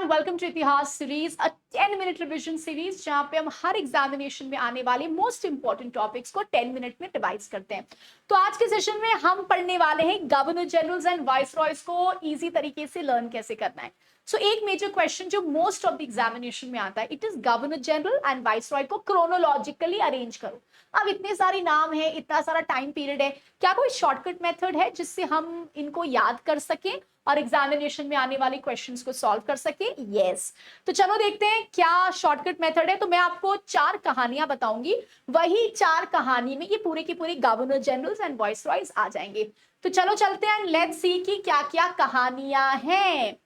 And welcome to इतिहास series, अ 10 minute revision series जहां पे हम हर एग्जामिनेशन में आने वाले मोस्ट इंपॉर्टेंट टॉपिक्स को 10 मिनट में रिवाइज करते हैं। तो आज के सेशन में हम पढ़ने वाले हैं गवर्नर जनरल्स एंड वाइसरॉयज को इजी तरीके से लर्न कैसे करना है। सो एक मेजर क्वेश्चन जो मोस्ट ऑफ द एग्जामिनेशन में आता है, it is governor general and viceroy को क्रोनोलॉजिकली अरेंज करो। अब इतने सारे नाम है, इतना सारा टाइम पीरियड है, क्या कोई शॉर्टकट मेथड है जिससे हम इनको याद कर सकें और एग्जामिनेशन में आने वाले क्वेश्चंस को सॉल्व कर सके? यस। तो चलो देखते हैं क्या शॉर्टकट मेथड है। तो मैं आपको 4 कहानियां बताऊंगी, वही 4 कहानी में ये पूरे के पूरे गवर्नर जनरल्स एंड वाइसरॉयज आ जाएंगे। तो चलो चलते हैं, लेट्स सी कि क्या क्या कहानियां हैं।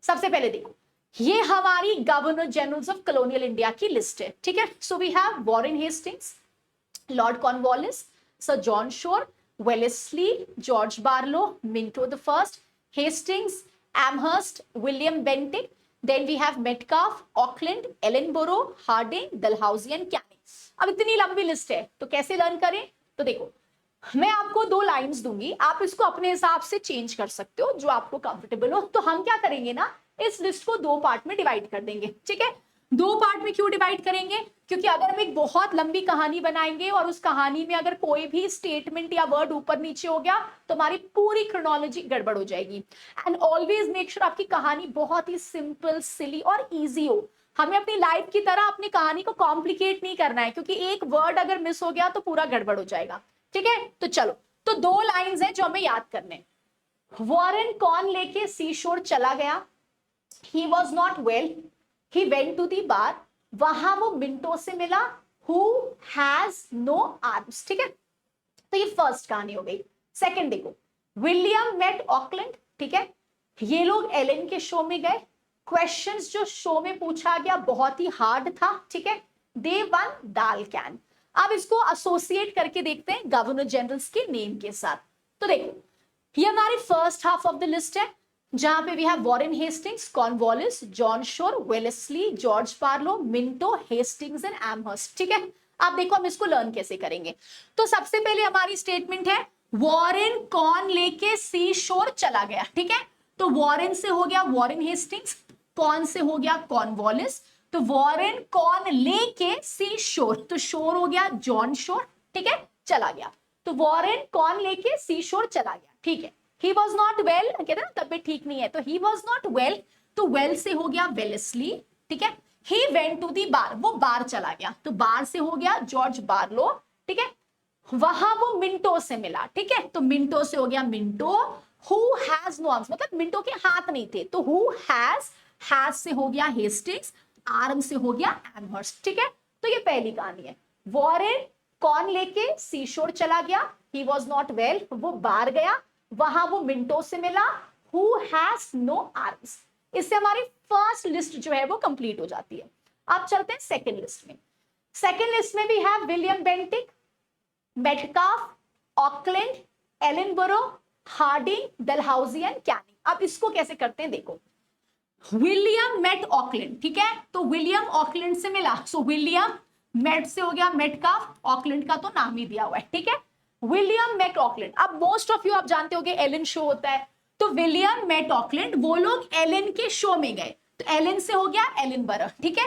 सबसे पहले देखो, ये हमारी governor generals of colonial India की लिस्ट है, ठीक है। So we have Warren Hastings, Lord Cornwallis, Sir John Shore, Wellesley, George Barlow, Minto the first, Hastings, Amherst, William Bentinck, then we have Metcalfe, Auckland, Ellenborough, Harding, Dalhousie and Canning। अब इतनी लंबी list है तो कैसे learn करें? तो देखो, मैं आपको 2 लाइंस दूंगी, आप इसको अपने हिसाब से चेंज कर सकते हो जो आपको कंफर्टेबल हो। तो हम क्या करेंगे ना, इस लिस्ट को 2 पार्ट में डिवाइड कर देंगे, ठीक है। 2 पार्ट में क्यों डिवाइड करेंगे? क्योंकि अगर हम एक बहुत लंबी कहानी बनाएंगे और उस कहानी में अगर कोई भी स्टेटमेंट या वर्ड ऊपर नीचे हो गया तो हमारी पूरी क्रोनोलॉजी गड़बड़ हो जाएगी। एंड ऑलवेज मेक श्योर आपकी कहानी बहुत ही सिंपल, सिली और इजी हो। हमें अपनी लाइफ की तरह अपनी कहानी को कॉम्प्लिकेट नहीं करना है, क्योंकि एक वर्ड अगर मिस हो गया तो पूरा गड़बड़ हो जाएगा, ठीक है। तो चलो, तो 2 लाइंस हैं जो हमें याद करने। वॉरेन कौन लेके सी शोर चला गया? He was not well, he went to the bar, वहां वो मिंटो से मिला, हु हैज नो आर्म्स, ठीक है। तो ये फर्स्ट कहानी हो गई। सेकंड देखो, विलियम मेट ऑकलैंड, ठीक है। ये लोग एलन के शो में गए, क्वेश्चंस जो शो में पूछा गया बहुत ही हार्ड था, ठीक है। दे वन दाल कैन। अब इसको एसोसिएट करके देखते हैं गवर्नर जनरल्स के नेम के साथ। तो देखो, ये हमारी first half of the list है जहां पे we have Warren Hastings, Cornwallis, John Shore, Wellesley, George Barlow, Minto, Hastings and Amherst, ठीक है। अब देखो हम इसको लर्न कैसे करेंगे। तो सबसे पहले हमारी स्टेटमेंट है, वॉरेन कौन लेके सी शोर चला गया, ठीक है। तो वॉरेन से हो गया वॉरेन हेस्टिंग्स, कौन से हो गया कॉर्नवालिस। तो वॉरेन कौन लेके सी शोर, तो शोर हो गया जॉन शोर, ठीक है, चला गया। तो वॉरेन कौन लेके सी शोर चला गया, ठीक है। ही वॉज नॉट वेल, कहते हैं ना तबियत ठीक नहीं है, तो ही वॉज नॉट वेल, तो वेल से हो गया वेलेस्ली, ठीक है। ही वेंट टू दी बार, वो बार चला गया, तो बार से हो गया जॉर्ज बार्लो, ठीक है। वहां वो मिंटो से मिला, ठीक है, तो मिंटो से हो गया Minto. Who has no arms, मतलब मिंटो के हाथ नहीं थे, तो हु हैज से हो गया हेस्टिंग्स, आर्म से हो गया एमहर्स्ट, ठीक है। तो ये पहली कहानी है। वॉरेन कौन लेके सी शोर चला गया? ही वॉज नॉट वेल, वो बार गया, वहां वो मिंटो से मिला, हु हैज नो आर्म्स। इससे हमारी फर्स्ट लिस्ट जो है वो कंप्लीट हो जाती है। अब चलते हैं सेकंड लिस्ट में। सेकंड लिस्ट में भी है William Bentinck, Metcalfe, Auckland, Ellenborough, Hardinge, Dalhousie and Canning. अब इसको कैसे करते हैं देखो, विलियम मेट ऑकलैंड, ठीक है, तो विलियम ऑकलैंड से मिला, सो विलियम मेट से हो गया मेटकाफ, ऑकलैंड का तो नाम ही दिया हुआ है, ठीक है। विलियम मेट ऑकलैंड, अब मोस्ट ऑफ यू आप जानते होंगे एलन शो होता है, तो विलियम मेट ऑकलैंड, वो लोग एलन के शो में गए, तो एलन से हो गया एलिनबरो, ठीक है।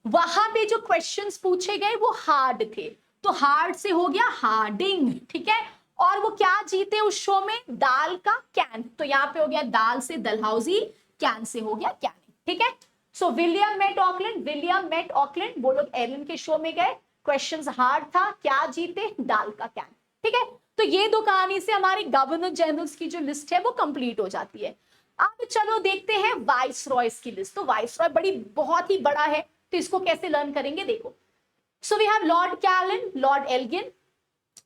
वहां पे जो क्वेश्चंस पूछे गए वो हार्ड थे, तो हार्ड से हो गया हार्डिंग, ठीक है। और वो क्या जीते उस शो में? दाल का कैन, तो यहाँ पे हो गया दाल से डलहाउजी, कैन से हो गया कैनिंग, ठीक है। सो विलियम मेट ऑकलैंड, वो लोग एलन के शो में गए, क्वेश्चंस हार्ड था, क्या जीते? दाल का कैन, ठीक है। तो ये 2 कहानी से हमारी गवर्नर जनरल्स की जो लिस्ट है वो कंप्लीट हो जाती है। अब चलो देखते हैं वाइसरॉयज की लिस्ट। तो वाइसरॉय बहुत ही बड़ा है, तो इसको कैसे लर्न करेंगे देखो। सो वी हैव लॉर्ड कैलन, Lord Elgin,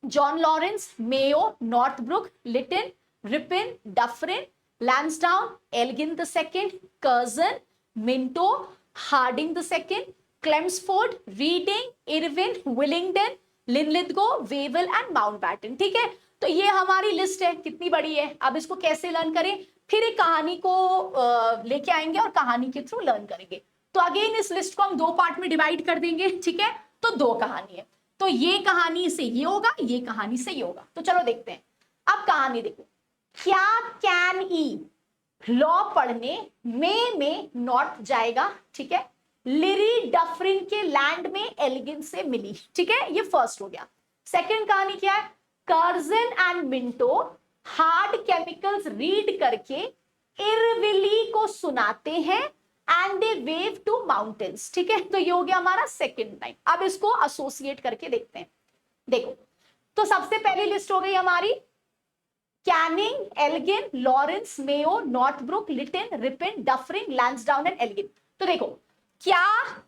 John Lawrence, Mayo, Northbrook, Lytton, Ripon, Dufferin, Lansdowne, Elgin the second, Curzon, Minto, Hardinge the second, Chelmsford, Reading, Irwin, Willingdon, Linlithgow, Wavell and Mountbatten, ठीक है। तो ये हमारी list है, कितनी बड़ी है। अब इसको कैसे लर्न करें? फिर एक कहानी को लेके आएंगे और कहानी के थ्रू लर्न करेंगे। तो अगेन इस लिस्ट को हम 2 पार्ट में डिवाइड कर देंगे, ठीक है। तो 2 कहानी है, तो ये कहानी से ये होगा, ये कहानी से ये होगा। तो चलो देखते हैं। अब कहानी देखो, क्या कैन ई, लॉ पढ़ने मई में नॉर्थ जाएगा, ठीक है। लिरी डफरिन के लैंड में एल्गिन से मिली, ठीक है, ये फर्स्ट हो गया। सेकंड कहानी क्या है, Curzon and Minto hard chemicals read करके इरविली को सुनाते हैं and they wave to mountains, ठीक है। तो ये हो गया हमारा सेकंड लाइन। अब इसको एसोसिएट करके देखते हैं। देखो, तो सबसे पहली लिस्ट हो गई हमारी Canning, Elgin, Lawrence, Mayo, Northbrook, Lytton, Ripon, Dufferin, Lansdowne and Elgin. तो देखो, क्या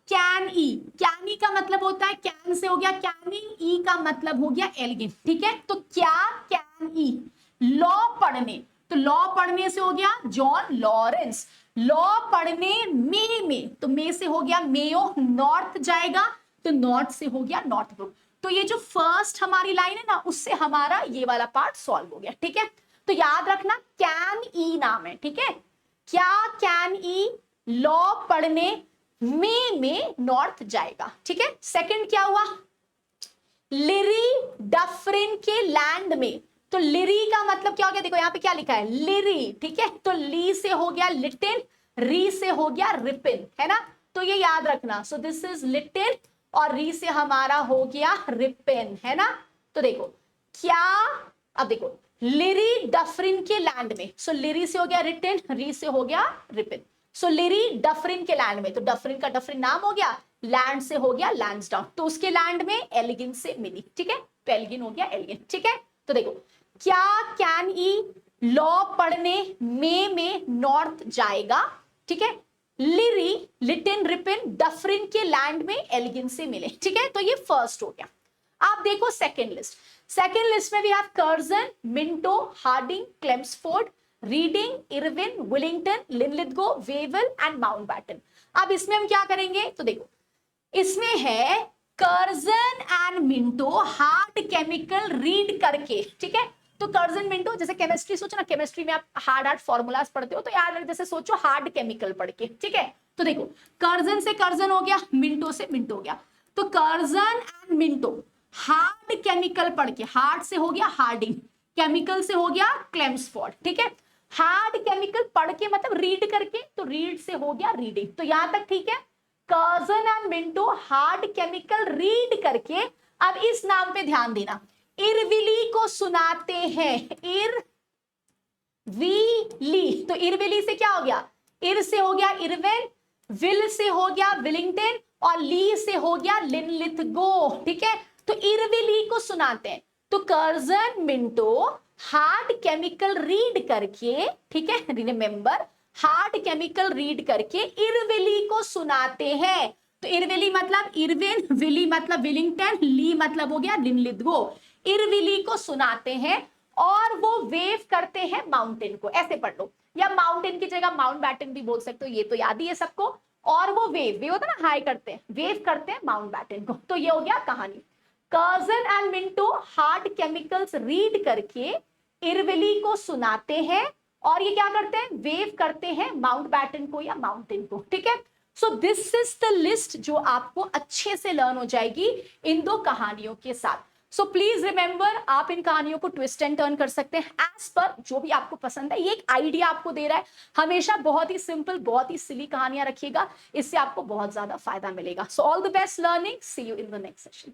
कैन ई, कैन ई का मतलब होता है, कैन से हो गया कैनिंग, ई का मतलब हो गया एल्गिन, ठीक है। तो क्या कैन ई, लॉ पढ़ने, तो लॉ पढ़ने से हो गया जॉन लॉरेंस, लॉ पढ़ने में, तो मे से हो गया मेयो, नॉर्थ जाएगा तो नॉर्थ से हो गया नॉर्थब्रुक। तो ये जो फर्स्ट हमारी लाइन है ना, उससे हमारा ये वाला पार्ट सॉल्व हो गया, ठीक है। तो याद रखना कैन ई नाम है, ठीक है। क्या कैन ई, लॉ पढ़ने में नॉर्थ जाएगा, ठीक है। सेकंड क्या हुआ, लिरी डफरिन के लैंड में, तो लिरी का मतलब क्या हो गया, देखो यहां पे क्या लिखा है, लिरी, ठीक है। तो ली से हो गया लिटिन, री से हो गया रिपिन, है ना। तो ये याद रखना, सो दिस इज लिटिन और री से हमारा हो गया रिपिन, है ना। तो देखो क्या, अब देखो लिरी डफरिन के लैंड में, सो लिरी से हो गया रिटिन, री से हो गया रिपिन। सो लिरी डफरिन के लैंड में, तो डफरिन का डफरिन नाम हो गया, लैंड से हो गया लैंसडाउन, तो उसके लैंड में एल्गिन से मिली, ठीक है। तो एल्गिन हो गया एल्गिन, ठीक है। तो देखो क्या कैन ई, लॉ पढ़ने में नॉर्थ जाएगा, ठीक है। लिरी, लिटिन, रिपिन, डफरिन के लैंड में एल्गिन से मिले, ठीक है। तो ये फर्स्ट हो गया। आप देखो सेकेंड लिस्ट, सेकेंड लिस्ट में भी आप Curzon, Minto, Hardinge, Chelmsford, Reading, Irwin, Willingdon, Linlithgow, Wavell and Mountbatten. अब इसमें हम क्या करेंगे, तो देखो इसमें है Curzon and Minto hard chemical read करके, ठीक है। तो कर्जन मिंटो, जैसे केमिस्ट्री सोचो ना, केमिस्ट्री में आप हार्ड फॉर्मूलाज पढ़ते हो, तो यार जैसे सोचो हार्ड केमिकल पढ़ के, ठीक है। तो देखो कर्जन से कर्जन हो गया, मिंटो से मिंटो हो गया, तो Curzon and Minto hard chemical पढ़ के, हार्ड से हो गया हार्डिंग, केमिकल से हो गया क्लेम्सफोर्ड, ठीक है। हार्ड केमिकल पढ़ के मतलब रीड करके, तो रीड से हो गया रीडिंग, तो यहां तक ठीक है। Curzon and Minto hard chemical read करके, अब इस नाम पे ध्यान देना, इरविली को सुनाते हैं, इरविली, तो इरविली से क्या हो गया, इर से हो गया इरविन, विल से हो गया विलिंगटन और ली से हो गया लिनलिथगो, ठीक है। तो इरविली को सुनाते हैं, तो Curzon Minto hard chemical read करके, ठीक है, रिमेंबर हार्ड केमिकल रीड करके इरविली को सुनाते हैं। तो इरविली मतलब इरविन, विली मतलब विलिंगटन, ली मतलब हो गया लिनलिथगो, इरविली को सुनाते हैं और वो वेव करते हैं माउंटेन को, ऐसे पढ़ लो, या माउंटेन की जगह माउंटबैटन भी बोल सकते हो, ये तो याद ही है सबको। और वो वेव होता है ना, हाई करते हैं, वेव करते हैं माउंटबैटन को। तो ये हो गया कहानी, Curzon and Minto hard chemicals read करके इरविली को सुनाते हैं और ये क्या करते हैं, वेव करते हैं माउंटबैटन को या माउंटेन को, ठीक है। So this is the list जो आपको अच्छे से लर्न हो जाएगी इन दो कहानियों के साथ। सो प्लीज रिमेंबर, आप इन कहानियों को ट्विस्ट एंड टर्न कर सकते हैं एज पर जो भी आपको पसंद है। ये एक आइडिया आपको दे रहा है, हमेशा बहुत ही सिंपल, बहुत ही सिली कहानियां रखिएगा, इससे आपको बहुत ज्यादा फायदा मिलेगा। So all the best learning, see you in the next session.